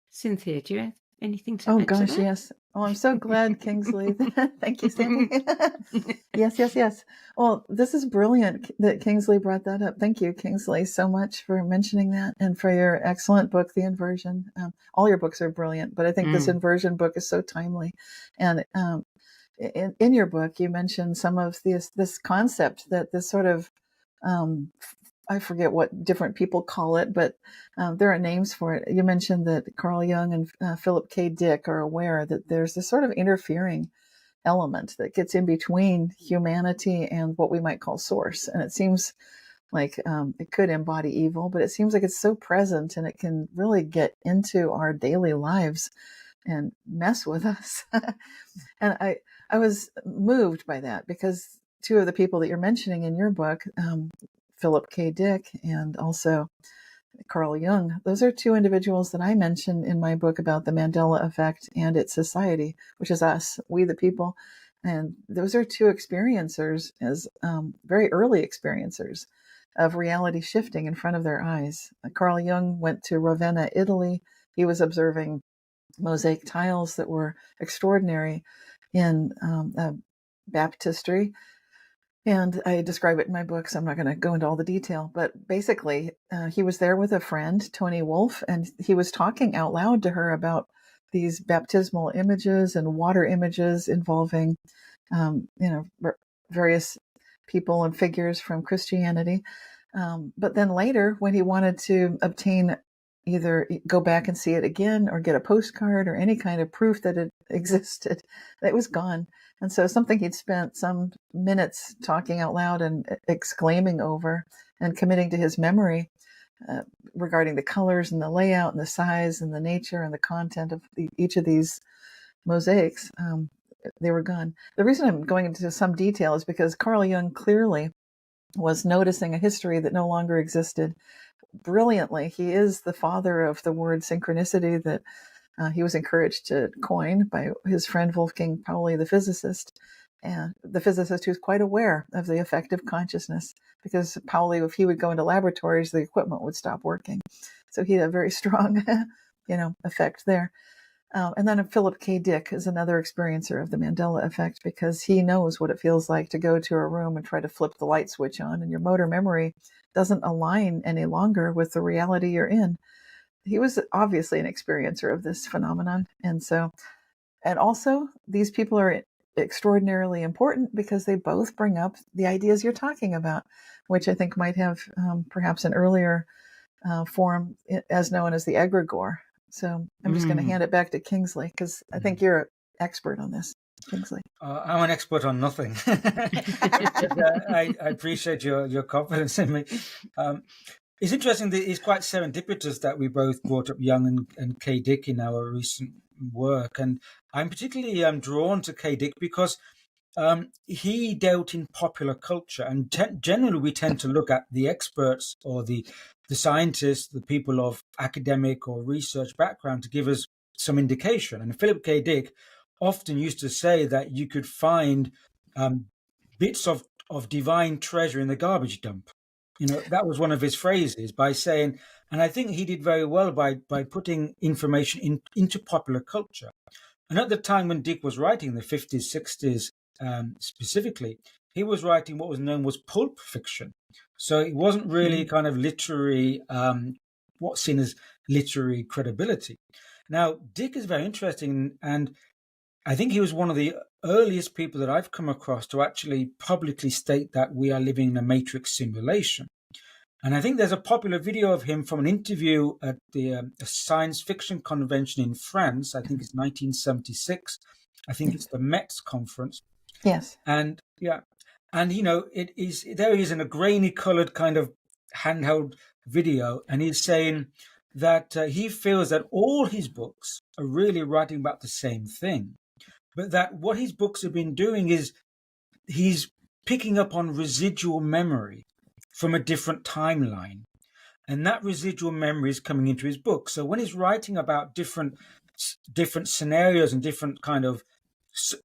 Cynthia, do you have anything to add to gosh, that? Yes. Oh, I'm so glad, Kingsley. Thank you, Sandie. Yes. Well, this is brilliant that Kingsley brought that up. Thank you, Kingsley, so much for mentioning that, and for your excellent book, The Inversion. All your books are brilliant, but I think this Inversion book is so timely. And in your book, you mentioned some of this concept that this sort of I forget what different people call it, but there are names for it. You mentioned that Carl Jung and Philip K. Dick are aware that there's this sort of interfering element that gets in between humanity and what we might call source. And it seems like it could embody evil, but it seems like it's so present, and it can really get into our daily lives and mess with us. And I was moved by that, because two of the people that you're mentioning in your book, Philip K. Dick and also Carl Jung, those are two individuals that I mention in my book about the Mandela Effect and its society, which is us, we the people. And those are two experiencers, as very early experiencers of reality shifting in front of their eyes. Carl Jung went to Ravenna, Italy. He was observing mosaic tiles that were extraordinary in baptistry. And I describe it in my book, so I'm not going to go into all the detail. But basically, he was there with a friend, Tony Wolfe, and he was talking out loud to her about these baptismal images and water images involving, various people and figures from Christianity. But then later, when he wanted to obtain either go back and see it again or get a postcard or any kind of proof that it existed, it was gone. And so something he'd spent some minutes talking out loud and exclaiming over and committing to his memory regarding the colors and the layout and the size and the nature and the content of each of these mosaics, they were gone. The reason I'm going into some detail is because Carl Jung clearly was noticing a history that no longer existed brilliantly. He is the father of the word synchronicity that he was encouraged to coin by his friend Wolfgang Pauli, the physicist, and the physicist who's quite aware of the effect of consciousness, because Pauli, if he would go into laboratories, the equipment would stop working. So he had a very strong, effect there. And then Philip K. Dick is another experiencer of the Mandela Effect, because he knows what it feels like to go to a room and try to flip the light switch on, and your motor memory doesn't align any longer with the reality you're in. He was obviously an experiencer of this phenomenon. And also these people are extraordinarily important because they both bring up the ideas you're talking about, which I think might have perhaps an earlier form as known as the egregore. So I'm just going to hand it back to Kingsley, because I think you're an expert on this, Kingsley. I'm an expert on nothing. I appreciate your confidence in me. It's interesting that it's quite serendipitous that we both brought up Jung and K. Dick in our recent work. And I'm particularly drawn to K. Dick because he dealt in popular culture. And generally, we tend to look at the experts or the scientists, the people of academic or research background to give us some indication. And Philip K. Dick often used to say that you could find bits of divine treasure in the garbage dump. That was one of his phrases, by saying, and I think he did very well by putting information into popular culture. And at the time when Dick was writing, the 50s, 60s specifically, he was writing what was known as pulp fiction. So it wasn't really kind of literary, what's seen as literary credibility. Now, Dick is very interesting, and I think he was one of the earliest people that I've come across to actually publicly state that we are living in a matrix simulation. And I think there's a popular video of him from an interview at the science fiction convention in France. I think it's 1976. I think it's the Metz conference. Yes. And it is, there he is in a grainy colored kind of handheld video, and he's saying that he feels that all his books are really writing about the same thing, but that what his books have been doing is he's picking up on residual memory from a different timeline, and that residual memory is coming into his book. So when he's writing about different scenarios and different kind of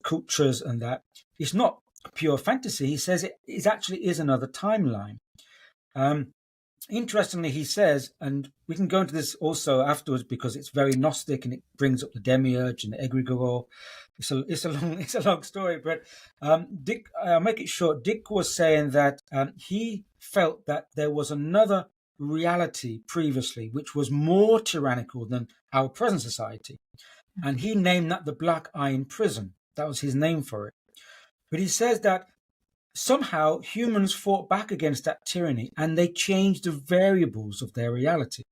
cultures and that, it's not pure fantasy. He says it actually is another timeline. Interestingly, he says, and we can go into this also afterwards because it's very Gnostic and it brings up the demiurge and the egregore. It's a long story, but Dick, I'll make it short. Dick was saying that he felt that there was another reality previously which was more tyrannical than our present society, and he named that the Black Iron Prison. That was his name for it. But he says that somehow humans fought back against that tyranny and they changed the variables of their reality.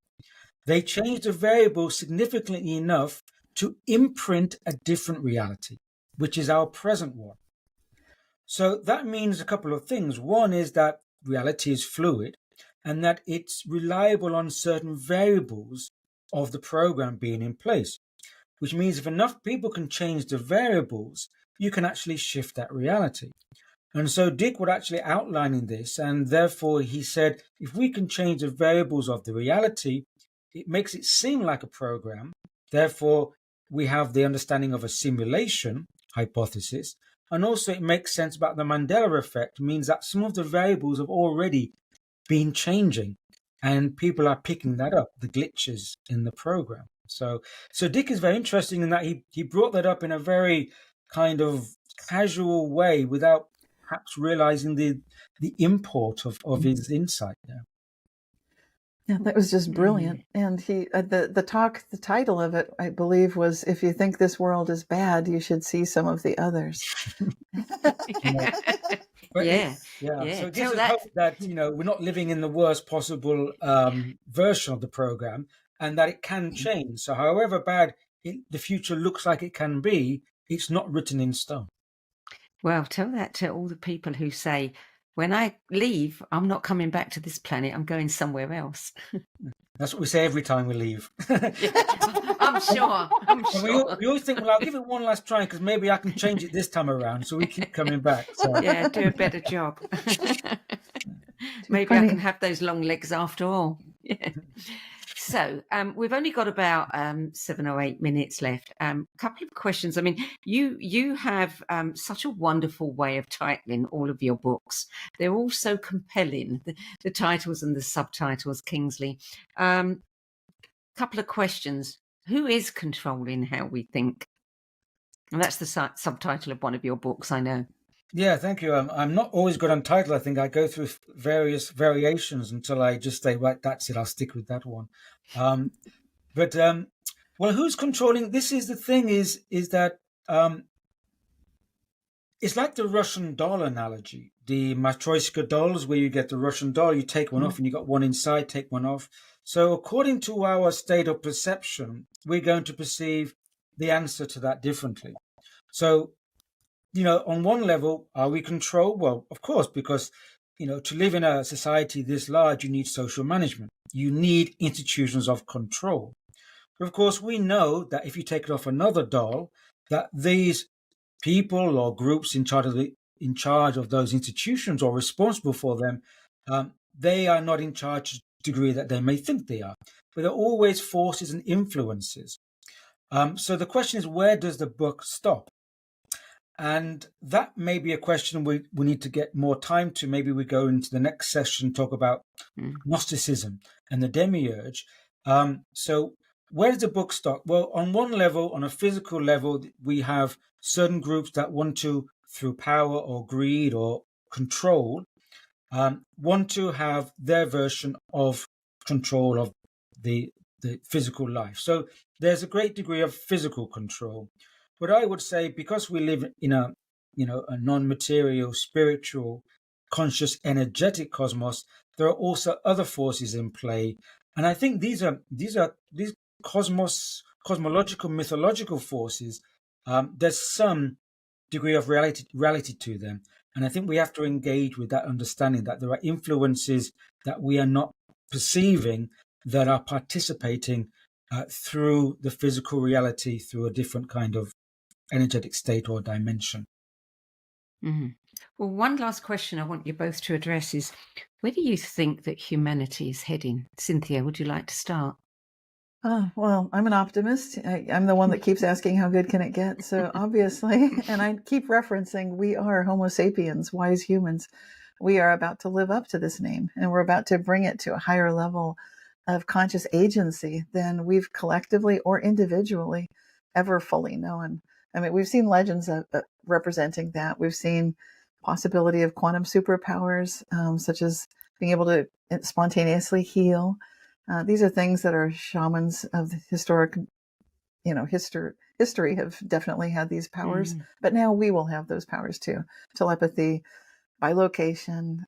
They changed the variables significantly enough to imprint a different reality, which is our present one. So that means a couple of things. One is that reality is fluid and that it's reliable on certain variables of the program being in place, which means if enough people can change the variables, you can actually shift that reality. And so Dick was actually outlining this, and therefore he said, if we can change the variables of the reality, it makes it seem like a program. Therefore, we have the understanding of a simulation hypothesis. And also it makes sense about the Mandela Effect, means that some of the variables have already been changing, and people are picking that up, the glitches in the program. So Dick is very interesting in that he brought that up in a very kind of casual way without perhaps realizing the import of his insight there. Yeah, that was just brilliant. And he, the title of it, I believe, was "If you think this world is bad, you should see some of the others." Yeah. So it gives us hope that we're not living in the worst possible version of the program, and that it can change. So, however bad the future looks like it can be, it's not written in stone. Well, tell that to all the people who say, when I leave, I'm not coming back to this planet, I'm going somewhere else. That's what we say every time we leave. I'm sure. We always think, well, I'll give it one last try because maybe I can change it this time around. So we keep coming back. So. Yeah, do a better job. Maybe I can have those long legs after all. Yeah. So we've only got about 7 or 8 minutes left. A couple of questions. I mean, you have such a wonderful way of titling all of your books. They're all so compelling, the titles and the subtitles, Kingsley. Couple of questions. Who is controlling how we think? And that's the subtitle of one of your books, I know. Yeah, thank you. I'm not always good on title. I think I go through various variations until I just say, right, that's it. I'll stick with that one. Well, who's controlling? This is the thing is that it's like the Russian doll analogy, the Matryoshka dolls, where you get the Russian doll, you take one off and you got one inside, take one off. So according to our state of perception, we're going to perceive the answer to that differently. So, on one level, are we controlled? Well, of course, because, to live in a society this large, you need social management. You need institutions of control. But of course, we know that if you take it off another doll, that these people or groups in charge of those institutions or responsible for them, they are not in charge to the degree that they may think they are. But there are always forces and influences. So the question is, where does the book stop? And that may be a question we need to get more time to. Maybe we go into the next session, talk about Gnosticism and the demiurge. So where does the book stop? Well, on one level, on a physical level, we have certain groups that want to, through power or greed or control, want to have their version of control of the physical life. So there's a great degree of physical control. But I would say, because we live in a non-material, spiritual, conscious, energetic cosmos, there are also other forces in play, and I think these cosmological, mythological forces. There's some degree of reality to them, and I think we have to engage with that understanding that there are influences that we are not perceiving that are participating through the physical reality, through a different kind of energetic state or dimension. Mm-hmm. Well, one last question I want you both to address is, where do you think that humanity is heading? Cynthia, would you like to start? Well, I'm an optimist. I'm the one that keeps asking how good can it get. So obviously, and I keep referencing, we are Homo sapiens, wise humans. We are about to live up to this name, and we're about to bring it to a higher level of conscious agency than we've collectively or individually ever fully known. I mean, we've seen legends representing that. We've seen possibility of quantum superpowers, such as being able to spontaneously heal. These are things that our shamans of the historic, history have definitely had these powers. But now we will have those powers too. Telepathy, bilocation,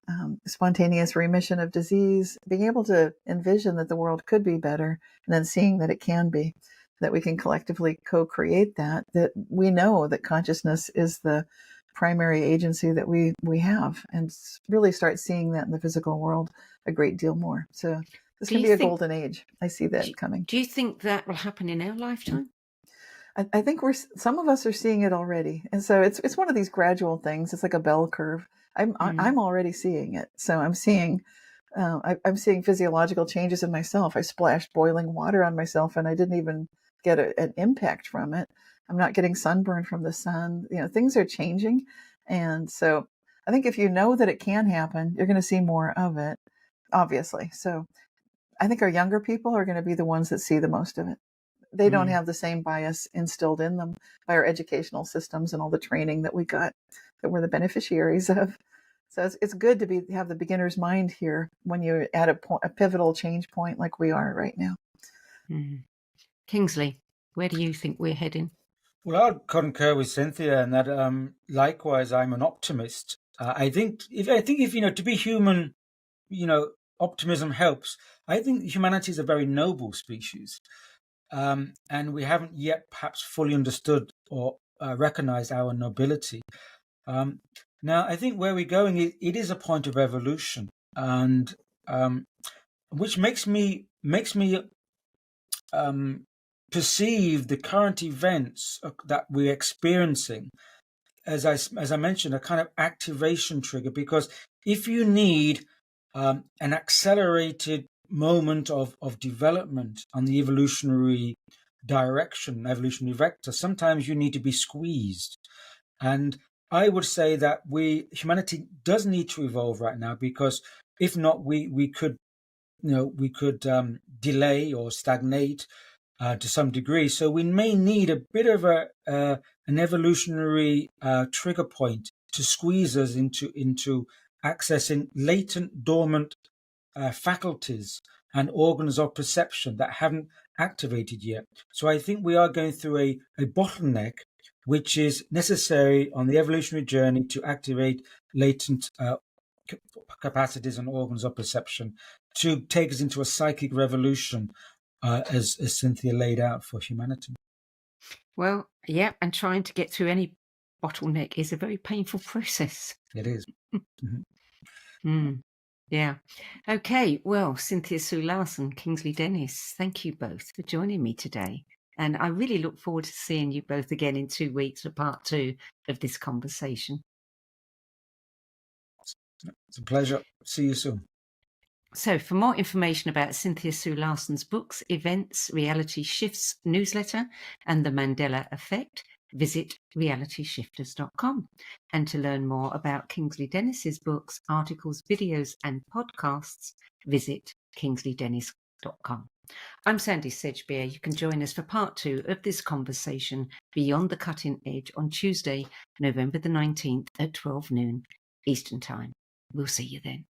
spontaneous remission of disease, being able to envision that the world could be better, and then seeing that it can be, that we can collectively co-create that we know that consciousness is the primary agency that we have, and really start seeing that in the physical world a great deal more. So this can be a golden age. I see that coming. Do you think that will happen in our lifetime? I think some of us are seeing it already. And so it's one of these gradual things. It's like a bell curve. I'm already seeing it. So I'm seeing physiological changes in myself. I splashed boiling water on myself and I didn't even get an impact from it. I'm not getting sunburn from the sun. Things are changing. And so I think if you know that it can happen, you're going to see more of it, obviously. So I think our younger people are going to be the ones that see the most of it. they don't have the same bias instilled in them by our educational systems and all the training that we got, that we're the beneficiaries of. So it's good to have the beginner's mind here when you're at a pivotal change point like we are right now. Kingsley, where do you think we're heading? Well, I'll concur with Cynthia in that. Likewise, I'm an optimist. I think if to be human, optimism helps. I think humanity is a very noble species, and we haven't yet perhaps fully understood or recognized our nobility. Now, I think where we're going, it is a point of evolution, and which makes me perceive the current events that we're experiencing, as I mentioned, a kind of activation trigger. Because if you need an accelerated moment of development on the evolutionary direction, evolutionary vector, sometimes you need to be squeezed. And I would say that humanity does need to evolve right now, because if not, we could delay or stagnate to some degree. So we may need a bit of an evolutionary trigger point to squeeze us into accessing latent, dormant faculties and organs of perception that haven't activated yet. So I think we are going through a bottleneck, which is necessary on the evolutionary journey to activate latent capacities and organs of perception to take us into a psychic revolution, as Cynthia laid out for humanity. Well, yeah, and trying to get through any bottleneck is a very painful process. It is. Yeah. Okay. Well, Cynthia Sue Larson, Kingsley Dennis, thank you both for joining me today. And I really look forward to seeing you both again in 2 weeks for part 2 of this conversation. It's a pleasure. See you soon. So for more information about Cynthia Sue Larson's books, events, Reality Shifts newsletter, and the Mandela Effect, visit realityshifters.com. And to learn more about Kingsley Dennis's books, articles, videos, and podcasts, visit kingsleydennis.com. I'm Sandie Sedgbeer. You can join us for part 2 of this conversation, Beyond the Cutting Edge, on Tuesday, November the 19th at 12 noon Eastern Time. We'll see you then.